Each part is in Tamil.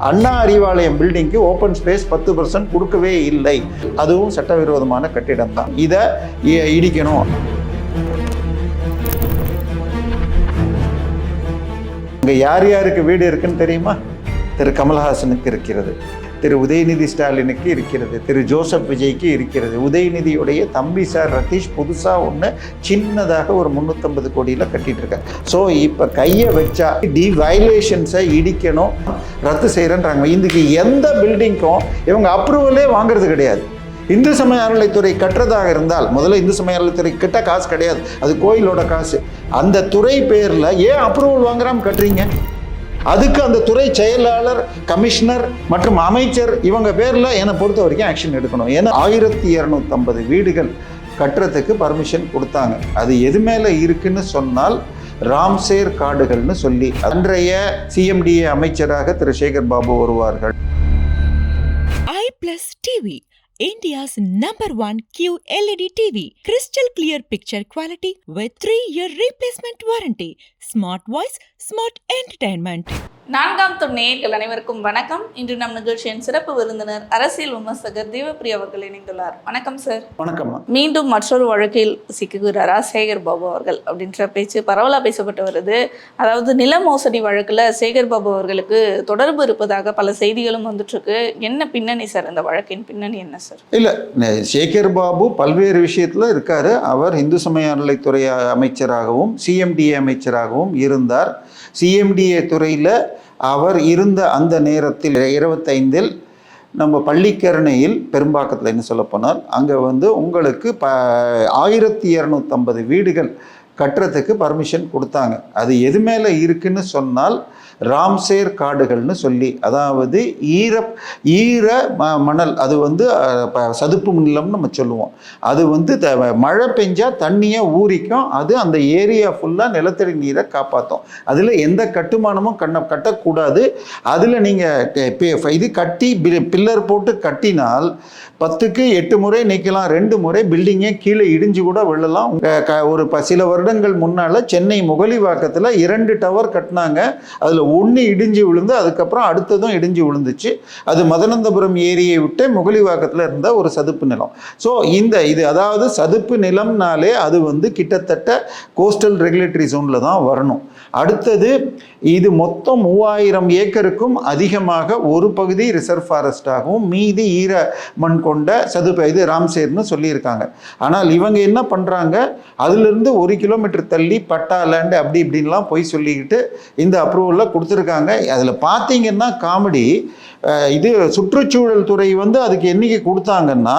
அண்ணா அறிவாலயம் பில்டிங்க்கு ஓப்பன் ஸ்பேஸ் 10% கொடுக்கவே இல்லை. அதுவும் சட்டவிரோதமான கட்டிடம் தான். இதை இடிக்கணும். இங்கே யார் யாருக்கு வீடு இருக்குன்னு தெரியுமா? திரு கமல்ஹாசனுக்கு இருக்கிறது, திரு உதயநிதி ஸ்டாலினுக்கு இருக்கிறது, திரு ஜோசப் விஜய்க்கு இருக்கிறது. உதயநிதியுடைய தம்பி சார் ரதீஷ் புதுசாக ஒன்று சின்னதாக ஒரு 350 கோடியில் கட்டிட்டு இருக்காங்க. ஸோ இப்போ கையை வச்சா வயலேஷன்ஸை இடிக்கணும், ரத்து செய்கிறேன்றாங்க. இதுக்கு எந்த பில்டிங்க்கும் இவங்க அப்ரூவலே வாங்குறது கிடையாது. இந்து சமய அறநிலைத்துறை கட்டுறதாக இருந்தால் முதல்ல இந்து சமய அறநிலைத்துறை கிட்ட காசு கிடையாது, அது கோயிலோட காசு. அந்த துறை பேரில் ஏன் அப்ரூவல் வாங்குறாம கட்டுறீங்க? அதுக்கு அந்த துறை செயலாளர், கமிஷனர் மற்றும் அமைச்சர் இவங்க பேரில் என்னை பொறுத்த வரைக்கும் ஆக்ஷன் எடுக்கணும். ஏன்னா 1250 வீடுகள் கட்டுறதுக்கு பர்மிஷன் கொடுத்தாங்க. அது எது மேலே இருக்குன்னு சொன்னால் ராம்சேர் காடுகள்னு சொல்லி அன்றைய சிஎம்டிஏ அமைச்சராக திரு சேகர் பாபு வருவார்கள். iPlus TV, India's #1 QLED TV. Crystal clear picture quality with 3-year replacement warranty. Smart voice, smart entertainment. 4ஆம் தொன் நேயர்கள் அனைவருக்கும் வணக்கம். இன்று நம் நிகழ்ச்சியின் சிறப்பு விருந்தினர் அரசியல் விமர்சகர் தேவப்பிரியா அவர்கள் இணைந்துள்ளார். வணக்கம் சார். வணக்கம். மீண்டும் மற்றொரு வழக்கில் சிக்குகிறாரா சேகர் பாபு அவர்கள் அப்படின்ற பேச்சு பரவலாக பேசப்பட்டு வருது. அதாவது நில மோசடி வழக்கில் சேகர் பாபு அவர்களுக்கு தொடர்பு இருப்பதாக பல செய்திகளும் வந்துட்டு இருக்கு. என்ன பின்னணி சார், இந்த வழக்கின் பின்னணி என்ன சார்? இல்லை, சேகர் பாபு பல்வேறு விஷயத்தில் இருக்காரு. அவர் இந்து சமய அறநிலைத்துறை அமைச்சராகவும் சிஎம்டிஏ அமைச்சராகவும் இருந்தார். சிஎம்டிஏ துறையில் அவர் இருந்த அந்த நேரத்தில் 25 நம்ம பள்ளிக்கரணையில் பெரும்பாக்கத்தில் என்ன சொல்லப்போனால் அங்கே உங்களுக்கு 1250 வீடுகள் கட்டுறதுக்கு பர்மிஷன் கொடுத்தாங்க. அது எது மேலே இருக்குன்னு சொன்னால் ராம்சேர் காடுகள்னு சொல்லி, அதாவது ஈர மணல், அது சதுப்பு நிலம்னு நம்ம சொல்லுவோம். அது மழை பெஞ்சா தண்ணியை ஊறிக்கும், அது அந்த ஏரியா ஃபுல்லாக நிலத்தடி நீரை காப்பாற்றும். அதில் எந்த கட்டுமானமும் கட்டக்கூடாது. அதில் நீங்கள் இது கட்டி பில்லர் போட்டு கட்டினால் 10க்கு 8 முறை நிற்கலாம், 2 முறை பில்டிங்கே கீழே இடிஞ்சு கூட விழலாம். ஒரு சில வருடங்கள் முன்னால் சென்னை முகலிவாக்கத்தில் 2 டவர் கட்டினாங்க. அதில் 1 இடிஞ்சு விழுந்து அதுக்கப்புறம் அடுத்ததும் இடிஞ்சு விழுந்துச்சு. அது மதனந்தபுரம் ஏரியை விட்டு முகலிவாக்கத்தில் இருந்த ஒரு சதுப்பு நிலம். ஸோ இது அதாவது சதுப்பு நிலம்னாலே அது கிட்டத்தட்ட கோஸ்டல் ரெகுலேட்டரி ஜோனில் தான் வரணும். அடுத்தது இது மொத்தம் 3000 ஏக்கருக்கும் அதிகமாக ஒரு பகுதி ரிசர்வ் ஃபாரஸ்டாகவும் மீதி ஈர மண் கொண்ட சதுப்பு ராம்சேர்னு சொல்லியிருக்காங்க. ஆனால் இவங்க என்ன பண்ணுறாங்க, அதிலிருந்து 1 கிலோமீட்டர் தள்ளி பட்டா லேண்டு அப்படி இப்படின்லாம் போய் சொல்லிக்கிட்டு இந்த அப்ரூவலில் கொடுத்துருக்காங்க. அதில் பார்த்தீங்கன்னா காமெடி, இது சுற்றுச்சூழல் துறை அதுக்கு என்னைக்கு கொடுத்தாங்கன்னா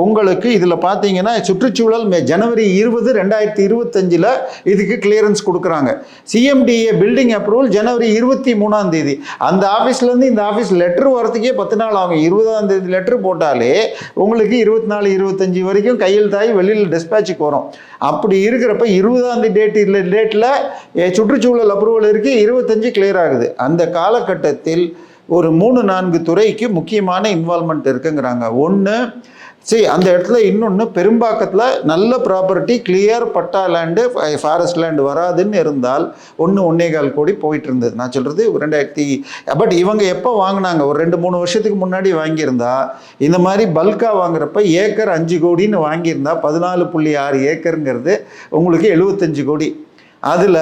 உங்களுக்கு இதில் பார்த்தீங்கன்னா சுற்றுச்சூழல் ஜனவரி 20, 2025 இதுக்கு கிளியரன்ஸ் கொடுக்குறாங்க. சிஎம்டிஏ பில்டிங் அப்ரூவல் ஜனவரி 23ஆம் தேதி. அந்த ஆஃபீஸ்லேருந்து இந்த ஆஃபீஸ் லெட்ரு வரத்துக்கே 10 நாள் ஆகும். 20ஆம் தேதி லெட்ரு போட்டாலே உங்களுக்கு 24, 25 வரைக்கும் கையெழுத்தாகி வெளியில் டிஸ்பேச்சுக்கு வரும். அப்படி இருக்கிறப்ப 20ஆம் டேட்டில் சுற்றுச்சூழல் அப்ரூவல் இருக்குது, 25 கிளியர் ஆகுது. அந்த காலகட்டத்தில் ஒரு 3-4 துறைக்கு முக்கியமான இன்வால்மெண்ட் இருக்குங்கிறாங்க. ஒன்று அந்த இடத்துல, இன்னொன்று பெரும்பாக்கத்தில் நல்ல ப்ராப்பர்ட்டி கிளியர் பட்டா லேண்டு ஃபாரஸ்ட் லேண்டு வராதுன்னு இருந்தால் 1.25 கோடி போயிட்டு இருந்தது. நான் சொல்கிறது 2000. பட் இவங்க எப்போ வாங்கினாங்க, ஒரு 2-3 வருஷத்துக்கு முன்னாடி வாங்கியிருந்தா இந்த மாதிரி பல்காக வாங்குறப்ப ஏக்கர் 5 கோடின்னு வாங்கியிருந்தா 14.6 ஏக்கருங்கிறது உங்களுக்கு 75 கோடி. அதில்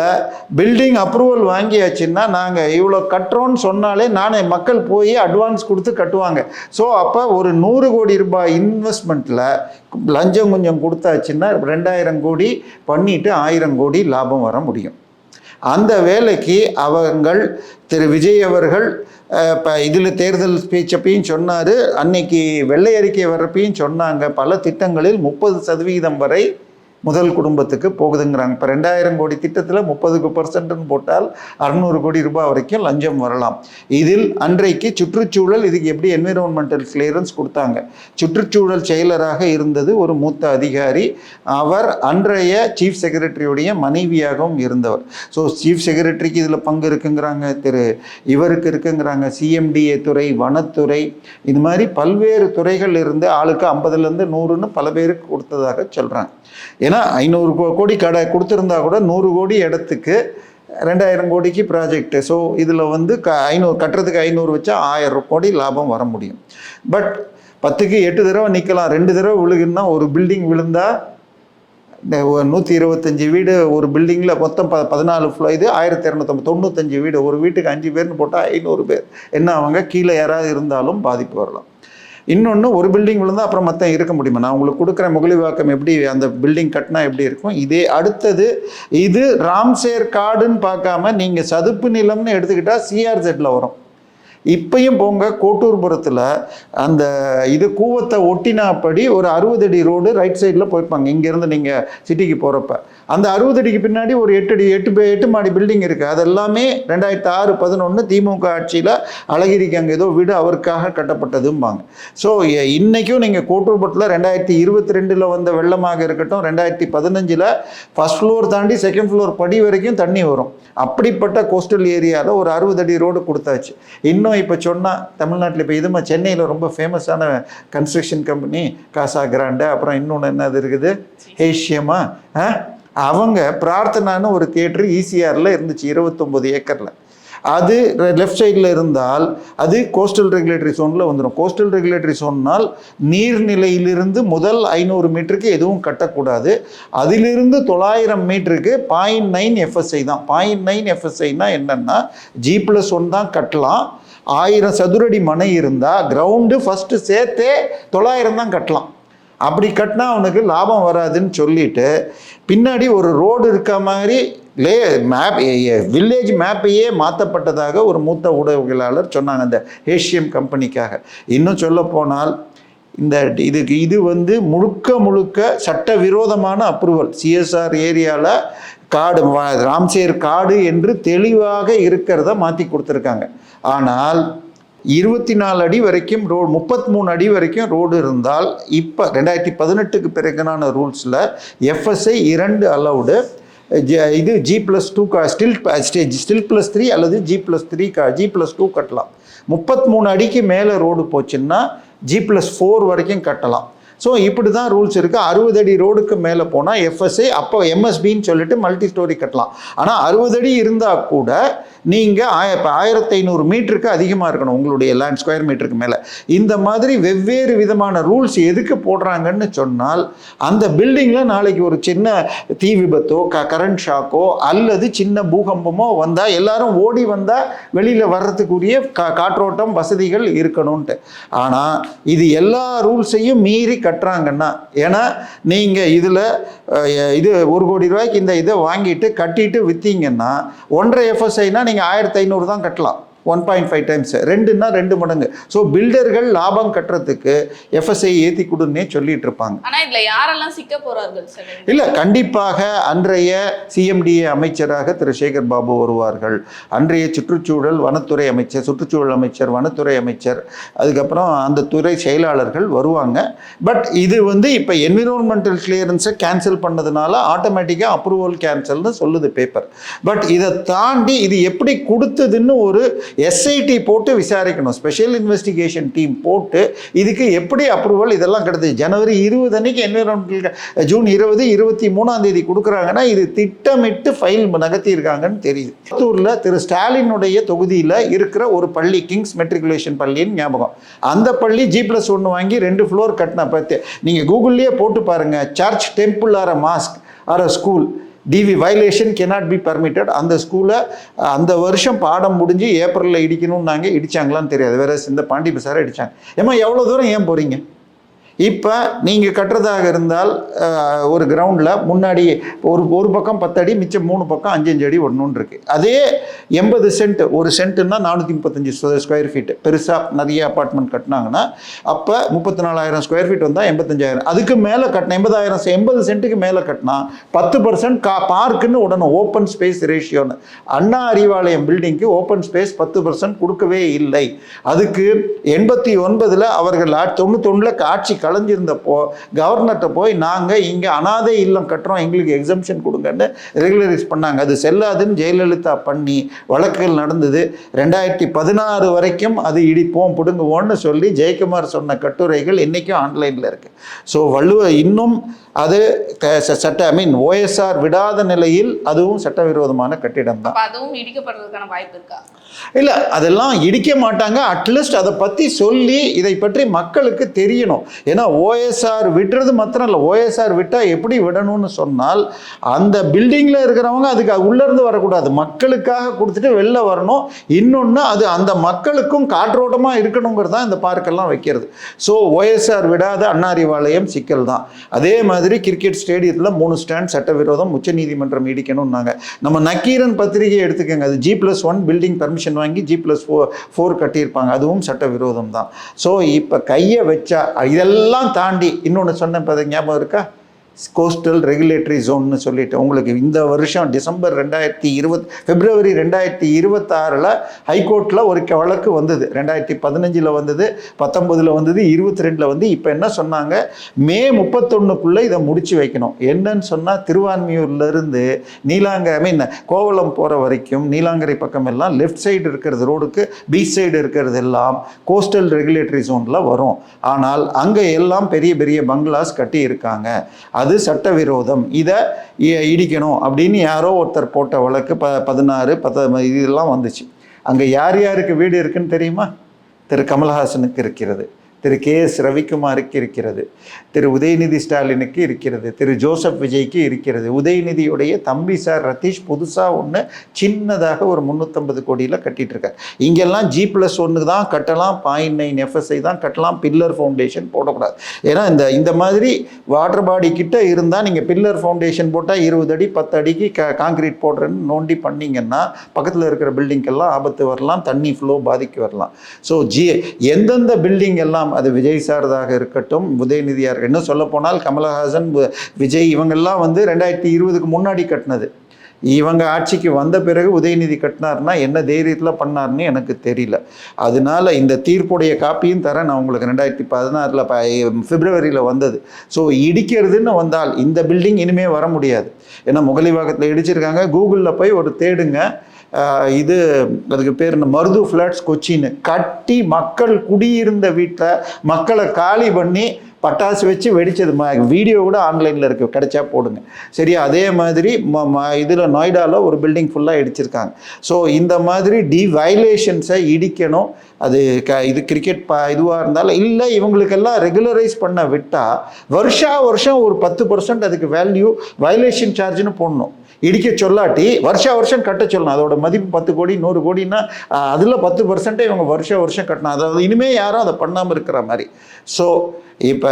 பில்டிங் அப்ரூவல் வாங்கியாச்சுன்னா நாங்கள் இவ்வளோ கட்டுறோன்னு சொன்னாலே மக்கள் போய் அட்வான்ஸ் கொடுத்து கட்டுவாங்க. ஸோ அப்போ ஒரு 100 கோடி ரூபாய் இன்வெஸ்ட்மெண்ட்டில் லஞ்சம் கொஞ்சம் கொடுத்தாச்சுன்னா 2000 கோடி பண்ணிவிட்டு 1000 கோடி லாபம் வர முடியும். அந்த வேலைக்கு அவங்கள் திரு விஜய் அவர்கள் இப்போ இதில் தேர்தல் பேச்சப்பையும் சொன்னார், அன்னைக்கு வெள்ளை அறிக்கை வர்றப்பையும் சொன்னாங்க, பல திட்டங்களில் 30% வரை முதல் குடும்பத்துக்கு போகுதுங்கிறாங்க. இப்போ 2000 கோடி திட்டத்தில் 30% போட்டால் 600 கோடி ரூபாய் வரைக்கும் லஞ்சம் வரலாம். இதில் அன்றைக்கு சுற்றுச்சூழல் இதுக்கு எப்படி என்விரான்மெண்டல் கிளியரன்ஸ் கொடுத்தாங்க. சுற்றுச்சூழல் செயலராக இருந்தது ஒரு மூத்த அதிகாரி. அவர் அன்றைய சீஃப் செக்ரட்டரியுடைய மனைவியாகவும் இருந்தவர். ஸோ சீஃப் செக்ரட்டரிக்கு இதில் பங்கு இருக்குங்கிறாங்க, இவருக்கு இருக்குங்கிறாங்க. சிஎம்டிஏ துறை, வனத்துறை, இது மாதிரி பல்வேறு துறைகள் இருந்து ஆளுக்கு 50லேருந்து 100ன்னு பல பேருக்கு கொடுத்ததாக சொல்கிறாங்க. ஏன்னா 500 கோடி கடை கொடுத்துருந்தா கூட 100 கோடி இடத்துக்கு 2000 கோடிக்கு ப்ராஜெக்ட். ஸோ இதில் வந்து 500 கட்டுறதுக்கு 500 வச்சா 1000 கோடி லாபம் வர முடியும். பட் 10க்கு 8 தடவை நிற்கலாம். 2 தடவை விழுகுன்னா ஒரு பில்டிங் விழுந்தா 125 வீடு ஒரு பில்டிங்கில் மொத்தம் 14 ஃப்ளோர், இது 1295 வீடு, ஒரு வீட்டுக்கு 5 பேர்னு போட்டால் 500 பேர் என்ன அவங்க கீழே யாராவது இருந்தாலும் பாதிப்பு வரலாம். இன்னொன்று, ஒரு பில்டிங் விழுந்தால் அப்புறம் மற்ற இருக்க முடியுமா? நான் உங்களுக்கு கொடுக்குற முகலிவாக்கம் எப்படி அந்த பில்டிங் கட்டினா எப்படி இருக்கும் இதே. அடுத்தது, இது ராம்சேர் காடுன்னு பார்க்காம நீங்கள் சதுப்பு நிலம்னு எடுத்துக்கிட்டால் சிஆர்ஜெட்டில் வரும். இப்பயும் போங்க, கோட்டூர்புரத்தில் அந்த இது கூவத்தை ஒட்டினாப்படி ஒரு 60 அடி ரோடு ரைட் சைடில் போயிருப்பாங்க. இங்கேருந்து நீங்கள் சிட்டிக்கு போகிறப்ப அந்த 60 அடிக்கு பின்னாடி ஒரு 8 மாடி பில்டிங் இருக்குது. அதெல்லாமே 2006-11 திமுக ஆட்சியில் அழகிரிக்கு அங்கே ஏதோ வீடு அவருக்காக கட்டப்பட்டதும்பாங்க. ஸோ இன்றைக்கும் நீங்கள் கோட்டூர்புரத்தில் 2022 வந்த வெள்ளமாக இருக்கட்டும், 2015 ஃபர்ஸ்ட் ஃப்ளோர் தாண்டி செகண்ட் ஃப்ளோர் படி வரைக்கும் தண்ணி வரும். அப்படிப்பட்ட கோஸ்டல் ஏரியாவில் ஒரு 60 அடி ரோடு கொடுத்தாச்சு. இன்னும் இப்போ சொன்னால் தமிழ்நாட்டில் இப்போ இதுமா சென்னையில் ரொம்ப ஃபேமஸான கன்ஸ்ட்ரக்ஷன் கம்பெனி காசா கிராண்டா, அப்புறம் இன்னொன்று என்னது இருக்குது ஹேஷியமா, அவங்க பிரார்த்தனான்னு ஒரு தியேட்டர் ஈசிஆரில் இருந்துச்சு 29 ஏக்கரில். அது லெஃப்ட் சைடில் இருந்தால் அது கோஸ்டல் ரெகுலேட்டரி ஜோனில் வந்துடும். கோஸ்டல் ரெகுலேட்டரி ஜோன்னால் நீர்நிலையிலிருந்து முதல் 500 மீட்டருக்கு எதுவும் கட்டக்கூடாது. அதிலிருந்து 900 மீட்டருக்கு 0.9 FSI தான். 0.9 FSIனா என்னென்னா G+1 தான் கட்டலாம். 1000 சதுரடி மனை இருந்தால் கிரவுண்டு ஃபஸ்ட்டு சேர்த்தே 900 தான் கட்டலாம். அப்படி கட்டினா அவனுக்கு லாபம் வராதுன்னு சொல்லிட்டு பின்னாடி ஒரு ரோடு இருக்க மாதிரி வில்லேஜ் மேப்பையே மாற்றப்பட்டதாக ஒரு மூத்த ஊடகவியலாளர் சொன்னாங்க அந்த ஏஷியம் கம்பெனிக்காக. இன்னும் சொல்ல போனால் இந்த இது வந்து முழுக்க சட்டவிரோதமான அப்ரூவல். சிஎஸ்ஆர் ஏரியாவில் காடு, ராம்சேர் காடு என்று தெளிவாக இருக்கிறத மாற்றி கொடுத்துருக்காங்க. ஆனால் 24 அடி வரைக்கும் ரோடு, 33 அடி வரைக்கும் ரோடு இருந்தால் இப்போ 2018க்கு பிறகுனான ரூல்ஸில் FSI 2 அலவுடு. இது G+2 ஸ்டில் +3 அல்லது G+3 G+2 கட்டலாம். 33 அடிக்கு மேலே ரோடு போச்சுன்னா G+4 வரைக்கும் கட்டலாம். ஸோ இப்படி தான் ரூல்ஸ் இருக்குது. 60 அடி ரோடுக்கு மேலே போனால் FSI, அப்போ MSBன்னு சொல்லிட்டு மல்டி ஸ்டோரி கட்டலாம். ஆனால் 60 அடி இருந்தால் கூட நீங்கள் இப்போ 1500 மீட்டருக்கு அதிகமாக இருக்கணும் உங்களுடைய லேண்ட் ஸ்கொயர் மீட்டருக்கு மேலே. இந்த மாதிரி வெவ்வேறு விதமான ரூல்ஸ் எதுக்கு போடுறாங்கன்னு சொன்னால், அந்த பில்டிங்கில் நாளைக்கு ஒரு சின்ன தீ விபத்தோ கரண்ட் ஷாக்கோ அல்லது சின்ன பூகம்பமோ வந்தால் எல்லாரும் ஓடி வந்தால் வெளியில் வர்றதுக்குரிய காற்றோட்டம் வசதிகள் இருக்கணும்ன்ட்டு. ஆனால் இது எல்லா ரூல்ஸையும் மீறி கட்டுறாங்கன்னா, ஏன்னா நீங்கள் இதில் இது 1 கோடி ரூபாய்க்கு இந்த இதை வாங்கிட்டு கட்டிட்டு விற்றீங்கன்னா 1.5 FSIனா நீங்கள் 1500 தான் கட்டலாம். 1.5 டைம்ஸ், 2ன்னா 2 மடங்கு. ஸோ பில்டர்கள் லாபம் கட்டுறதுக்கு FSI ஏற்றி கொடுன்னே சொல்லிட்டு இருப்பாங்க. ஆனால் இதில் யாரெல்லாம் சிக்க போகிறார்கள் சார்? இல்லை, கண்டிப்பாக அன்றைய CMDA அமைச்சராக திரு சேகர் பாபு வருவார்கள். அன்றைய சுற்றுச்சூழல் வனத்துறை அமைச்சர், சுற்றுச்சூழல் அமைச்சர், வனத்துறை அமைச்சர், அதுக்கப்புறம் அந்த துறை செயலாளர்கள் வருவாங்க. பட் இது வந்து இப்போ என்விரான்மெண்டல் கிளியரன்ஸை கேன்சல் பண்ணதுனால ஆட்டோமேட்டிக்காக அப்ரூவல் கேன்சல்னு சொல்லுது பேப்பர். பட் இதை தாண்டி இது எப்படி கொடுத்ததுன்னு ஒரு SIT போட்டு விசாரிக்கணும். ஸ்பெஷல் இன்வெஸ்டிகேஷன் டீம் போட்டு இதுக்கு எப்படி அப்ரூவல் இதெல்லாம் கிடைத்தது. ஜனவரி 20 அன்னைக்கு என்விரான்மெண்டல், ஜூன் 20, 23ஆம் தேதி கொடுக்குறாங்கன்னா இது திட்டமிட்டு ஃபைல் நகர்த்தியிருக்காங்கன்னு தெரியுது. புத்தூரில் திரு ஸ்டாலினுடைய தொகுதியில் இருக்கிற ஒரு பள்ளி, கிங்ஸ் மெட்ரிகுலேஷன் பள்ளின்னு ஞாபகம். அந்த பள்ளி G+1 வாங்கி 2 ஃப்ளோர் கட்டின பற்றி நீங்கள் கூகுள்லேயே போட்டு பாருங்கள். Church, temple or a mosque or a school, DV violation cannot be permitted. அந்த ஸ்கூலை அந்த வருஷம் பாடம் முடிஞ்சு ஏப்ரலில் இடிக்கணும்னாங்க. இடிச்சாங்களான்னு தெரியாது. வேற இந்த பாண்டி பசாரை இடிச்சாங்க. ஏமா எவ்வளோ தூரம் ஏன் போகிறீங்க? இப்போ நீங்கள் கட்டுறதாக இருந்தால் ஒரு கிரவுண்டில் முன்னாடி ஒரு பக்கம் 10 அடி, மிச்சம் 3 பக்கம் 5-5 அடி ஒன்று இருக்குது. அதே 80 சென்ட், ஒரு சென்ட்டுன்னா 435 ஸ்கொயர் ஃபீட்டு. பெருசாக நிறைய அப்பார்ட்மெண்ட் கட்டினாங்கன்னா அப்போ 34,000 ஸ்கொயர் ஃபீட் வந்தால் 85,000. அதுக்கு மேலே கட்டினா 80 சென்ட்டுக்கு மேலே கட்டினா 10% பார்க்குன்னு உடனும் ஓப்பன் ஸ்பேஸ் ரேஷியோன்னு. அண்ணா அறிவாலயம் பில்டிங்க்கு ஓப்பன் ஸ்பேஸ் 10% கொடுக்கவே இல்லை. அதுக்கு 89 அவர்கள் 91 ஆட்சி கலைஞ்சிருந்தப்போ கவர்னர்கிட்ட போய் நாங்கள் இங்கே அனாதை இல்லம் கட்டுறோம், எங்களுக்கு எக்ஸம்ஷன் கொடுங்கன்னு ரெகுலரைஸ் பண்ணாங்க. அது செல்லாதுன்னு ஜெயலலிதா பண்ணி வழக்குகள் நடந்தது. 2016 வரைக்கும் அது இடிப்போம் பிடுங்குவோன்னு சொல்லி ஜெயக்குமார் சொன்ன கட்டுரைகள் இன்றைக்கும் ஆன்லைனில் இருக்குது. ஸோ இன்னும் அது OSR விடாத நிலையில் அதுவும் சட்டவிரோதமான கட்டிடம் தான். அதுவும் இடிக்கப்படுறதுக்கான வாய்ப்பு இருக்கா? இல்லை, அதெல்லாம் இடிக்க மாட்டாங்க. அட்லீஸ்ட் அதை பற்றி சொல்லி இதை பற்றி மக்களுக்கு தெரியணும். ஏன்னா OSR விடுறது மாத்திரம் இல்லை, OSR விட்டால் எப்படி விடணும்னு சொன்னால் அந்த பில்டிங்கில் இருக்கிறவங்க அதுக்கு உள்ளேருந்து வரக்கூடாது, மக்களுக்காக கொடுத்துட்டு வெளில வரணும். இன்னொன்று அது அந்த மக்களுக்கும் காற்றோட்டமாக இருக்கணுங்கிறது தான் இந்த பார்க்கெல்லாம் வைக்கிறது. ஸோ OSR விடாத அண்ணாரிவாளையம் சிக்கல் தான். அதே மாதிரி கிரிக்கெட் ஸ்டேடியத்தில் 3 ஸ்டாண்ட் சட்டவிரோதம், உச்சநீதிமன்றம் இடிக்கணும்னாங்க. நம்ம நக்கீரன் பத்திரிகை எடுத்துக்கங்க, அது G+1 பில்டிங் பர்மிஷன் வாங்கி G+4 கட்டியிருப்பாங்க, அதுவும் சட்டவிரோதம் தான். ஸோ இப்போ கையை வச்சா இதெல்லாம் தாண்டி இன்னொன்று சொன்ன ஞாபகம் இருக்கா? கோஸ்டல் ரெகுலேட்டரி ஜோன்னு சொல்லிட்டு உங்களுக்கு இந்த வருஷம் பிப்ரவரி 2026 ஹைகோர்ட்டில் ஒரு வழக்கு வந்தது. 2015 வந்தது, 19 வந்தது, 22 வந்து. இப்போ என்ன சொன்னாங்க, மே 31க்குள்ளே இதை முடிச்சு வைக்கணும். என்னன்னு சொன்னால் திருவான்மியூர்லேருந்து கோவளம் போகிற வரைக்கும் நீலாங்கரை பக்கம் எல்லாம் லெஃப்ட் சைடு இருக்கிறது ரோடுக்கு பீச் சைடு இருக்கிறது எல்லாம் கோஸ்டல் ரெகுலேட்டரி ஜோனில் வரும். ஆனால் அங்கே எல்லாம் பெரிய பெரிய பங்களாஸ் கட்டி இருக்காங்க, அது சட்டவிரோதம், இதை இடிக்கணும் அப்படின்னு யாரோ ஒருத்தர் போட்ட வழக்கு 16 இதெல்லாம் வந்துச்சு. அங்கே யார் யாருக்கு வீடு இருக்குன்னு தெரியுமா? திரு கமல்ஹாசனுக்கு இருக்கிறது, திரு KS ரவிக்குமாருக்கு இருக்கிறது, திரு உதயநிதி ஸ்டாலினுக்கு இருக்கிறது, திரு ஜோசப் விஜய்க்கு இருக்கிறது. உதயநிதியுடைய தம்பி சார் ரதீஷ் புதுசாக ஒன்று சின்னதாக ஒரு 350 கோடியில் கட்டிகிட்டு இருக்கார். இங்கெல்லாம் G+1 தான் கட்டலாம், 0.9 FSI தான் கட்டலாம், பில்லர் ஃபவுண்டேஷன் போடக்கூடாது. ஏன்னா இந்த மாதிரி வாட்டர் பாடி கிட்ட இருந்தால் நீங்கள் பில்லர் ஃபவுண்டேஷன் போட்டால் 20 அடி 10 அடிக்கு காங்கிரீட் போடுறேன்னு நோண்டி பண்ணிங்கன்னா பக்கத்தில் இருக்கிற பில்டிங்கெல்லாம் ஆபத்து வரலாம், தண்ணி ஃப்ளோ பாதிக்கு வரலாம். ஸோ எந்தெந்த பில்டிங் எல்லாம், அது விஜய் சார்தாக இருக்கட்டும், உதயநிதியாக இருக்கட்டும், இன்னும் சொல்ல போனால் கமலஹாசன், விஜய் இவங்கெல்லாம் வந்து 2020க்கு முன்னாடி கட்டினது. இவங்க ஆட்சிக்கு வந்த பிறகு உதயநிதி கட்டினார்னா என்ன தைரியத்தில் பண்ணார்னு எனக்கு தெரியல. அதனால இந்த தீர்ப்புடைய காப்பியும் தரேன் நான் உங்களுக்கு. 2016 பிப்ரவரியில் வந்தது. ஸோ இடிக்கிறதுன்னு வந்தால் இந்த பில்டிங் இனிமேல் வர முடியாது. ஏன்னா முகலிவாக்கத்தில் இடிச்சிருக்காங்க. கூகுளில் போய் ஒரு தேடுங்க, இது அதுக்கு பேர் மருது ஃப்ளாட்ஸ் கொச்சின்னு கட்டி மக்கள் குடியிருந்த வீட்டில் மக்களை காலி பண்ணி பட்டாசு வச்சு வெடிச்சது வீடியோ கூட ஆன்லைனில் இருக்குது, கிடைச்சா போடுங்க. சரியா? அதே மாதிரி இதில் நொய்டாவில் ஒரு பில்டிங் ஃபுல்லாக இடிச்சிருக்காங்க. ஸோ இந்த மாதிரி வயலேஷன்ஸை இடிக்கணும். அது இது கிரிக்கெட் இதுவாக இருந்தாலும் இல்லை, இவங்களுக்கெல்லாம் ரெகுலரைஸ் பண்ண விட்டால் வருஷம் ஒரு 10% அதுக்கு வேல்யூ வயலேஷன் சார்ஜ்னு போடணும். இடிக்க சொல்லாட்டி வருஷம் கட்ட சொல்லணும். அதோட மதிப்பு 10 கோடி 100 கோடின்னா அதில் 10% இவங்க வருஷம் கட்டணும். அதாவது இனிமேல் யாரும் அதை பண்ணாமல் இருக்கிற மாதிரி. ஸோ இப்போ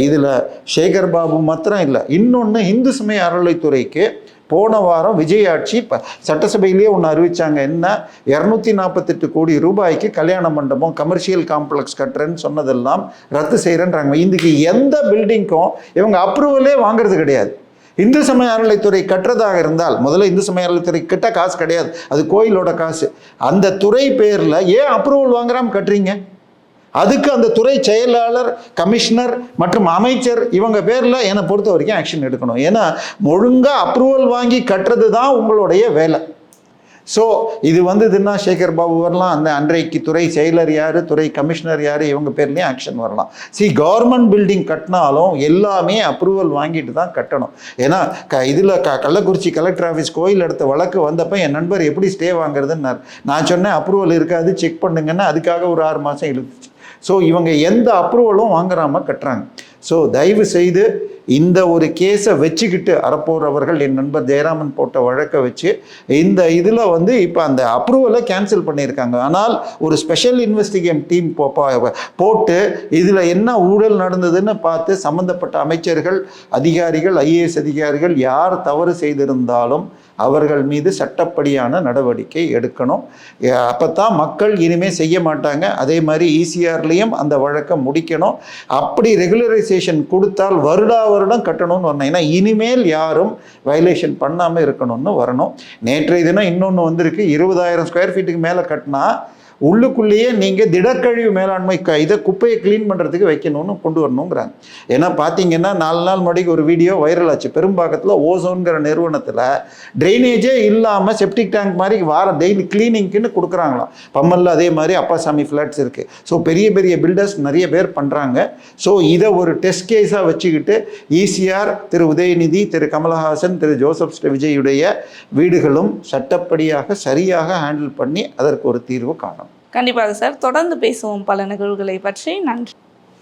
இதில் சேகர் பாபு மாத்திரம் இல்லை, இன்னொன்று இந்து சமய அறநிலைத்துறைக்கு போன வாரம் விஜய் ஆட்சி சட்டசபையிலேயே ஒன்று அறிவித்தாங்க. என்ன, 248 கோடி ரூபாய்க்கு கல்யாண மண்டபம் கமர்ஷியல் காம்ப்ளெக்ஸ் கட்டுறேன்னு சொன்னதெல்லாம் ரத்து செய்கிறேன்றாங்க. இதுக்கு எந்த பில்டிங்க்கும் இவங்க அப்ரூவலே வாங்குறது கிடையாது. இந்து சமய அறநிலைத்துறை கட்டுறதாக இருந்தால் முதல்ல இந்து சமய அறநிலைத்துறை கிட்ட காசு கிடையாது, அது கோயிலோட காசு. அந்த துறை பேரில் ஏன் அப்ரூவல் வாங்குறாம கட்டுறீங்க? அதுக்கு அந்த துறை செயலாளர், கமிஷனர் மற்றும் அமைச்சர் இவங்க பேரில் என்னை பொறுத்த வரைக்கும் ஆக்ஷன் எடுக்கணும். ஏன்னா ஒழுங்காக அப்ரூவல் வாங்கி கட்டுறது தான் உங்களுடைய வேலை. ஸோ இது வந்ததுன்னா சேகர் பாபு வரலாம், அந்த அன்றைக்கு துறை செயலர் யார், துறை கமிஷனர் யார், இவங்க பேர்லேயும் ஆக்ஷன் வரலாம். கவர்மெண்ட் பில்டிங் கட்டினாலும் எல்லாமே அப்ரூவல் வாங்கிட்டு தான் கட்டணும். ஏன்னா இதில் கள்ளக்குறிச்சி கலெக்டர் ஆஃபீஸ் கோயில் எடுத்த வழக்கு வந்தப்போ என் நண்பர் எப்படி ஸ்டே வாங்குறதுன்னார். நான் சொன்னேன் அப்ரூவல் இருக்காது, செக் பண்ணுங்கன்னா அதுக்காக ஒரு 6 மாதம் இழுத்துச்சு. ஸோ இவங்க எந்த அப்ரூவலும் வாங்குறாமல் கட்டுறாங்க. ஸோ தயவு செய்து இந்த ஒரு கேஸை வச்சுக்கிட்டு அறப்போறவர்கள், என் நண்பர் ஜெயராமன் போட்ட வழக்கை வச்சு இந்த இதில் வந்து இப்போ அந்த அப்ரூவலை கேன்சல் பண்ணியிருக்காங்க. ஆனால் ஒரு ஸ்பெஷல் இன்வெஸ்டிகேஷன் டீம் போட்டு இதில் என்ன ஊழல் நடந்ததுன்னு பார்த்து சம்மந்தப்பட்ட அமைச்சர்கள், அதிகாரிகள், IAS அதிகாரிகள் யார் தவறு செய்திருந்தாலும் அவர்கள் மீது சட்டப்படியான நடவடிக்கை எடுக்கணும். அப்போ தான் மக்கள் இனிமேல் செய்ய மாட்டாங்க. அதே மாதிரி ECRலேயும் அந்த வழக்கை முடிக்கணும். அப்படி ரெகுலரைசேஷன் கொடுத்தால் வருடம் கட்டணும்னு வரணும். ஏன்னா இனிமேல் யாரும் வயலேஷன் பண்ணாமல் இருக்கணும்னு வரணும். நேற்றைய தினம் இன்னொன்று வந்திருக்கு, 20,000 ஸ்கொயர் ஃபீட்டுக்கு மேலே கட்டினா உள்ளுக்குள்ளேயே நீங்கள் திடக்கழிவு மேலாண்மை இதை குப்பையை க்ளீன் பண்ணுறதுக்கு வைக்கணும்னு கொண்டு வரணுங்கிறாங்க. ஏன்னா பார்த்தீங்கன்னா 4 நாள் முன்னாடி ஒரு வீடியோ வைரல் ஆச்சு. பெரும்பாக்கத்தில் ஓசோன்கிற நிறுவனத்தில் ட்ரைனேஜே இல்லாமல் செப்டிக் டேங்க் மாதிரி டெய்லி க்ளீனிங்க்குன்னு கொடுக்குறாங்களாம். பம்மல்ல அதே மாதிரி அப்பாசாமி ஃப்ளாட்ஸ் இருக்குது. ஸோ பெரிய பெரிய பில்டர்ஸ் நிறைய பேர் பண்ணுறாங்க. ஸோ இதை ஒரு டெஸ்ட் கேஸாக வச்சுக்கிட்டு ஈசிஆர், திரு உதயநிதி, திரு கமலஹாசன், திரு ஜோசப் விஜயுடைய வீடுகளும் சட்டப்படியாக சரியாக ஹேண்டில் பண்ணி அதற்கு ஒரு தீர்வு காணும். கண்டிப்பாக சார், தொடர்ந்து பேசுவோம் பல நிகழ்வுகளை பற்றி. நன்றி.